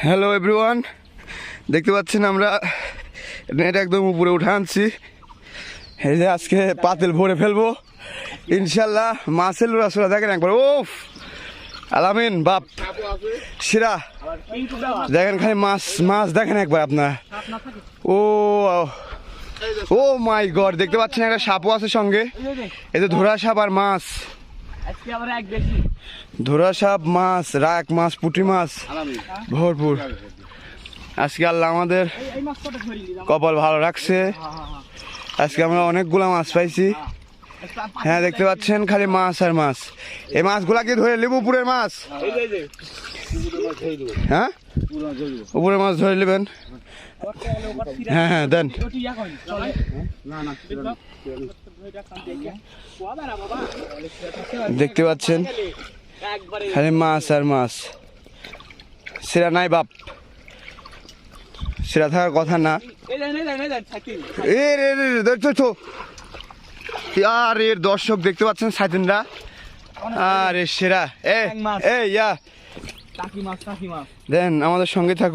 Hello everyone, দেখতে পাচ্ছেন আমরা নেট একদম উপরে উঠে আনছি। এই যে আজকে পাতিল ভরে ফেলবো ইনশাল্লাহ। মাছের লোড়াছোড়া দেখেন একবার, ওফ আলামিন বাপ শিরা দেখেন, খালি মাছ মাছ দেখেন একবার আপনার। ও ও মাই গড, দেখতে পাচ্ছেন একটা সাপও আছে সঙ্গে। এই যে ধরা সাপ আর মাছ, ধরা সাপ মাছ, রাক মাছ, পুঁটি মাছ ভরপুর। আজকে আল্লাহ আমাদের কপাল ভালো রাখছে, আজকে আমরা অনেকগুলা মাছ পাইছি। হ্যাঁ দেখতে পাচ্ছেন খালি মাছ আর মাছ। এই মাছগুলা কি ধরে লিবুপুরের মাছ? হ্যাঁ উপরের মাছ ধরে নেবেন। হ্যাঁ হ্যাঁ দেন। দেখতে পাচ্ছেন খালি মাছ আর মাছ। সেরা নাই বাপ, সেরা থাকার কথা না। আর এর দর্শক দেখতে পাচ্ছেন সাইতেনরা, আরে সেরা এ ইয়া দেন আমাদের সঙ্গে থাকুন।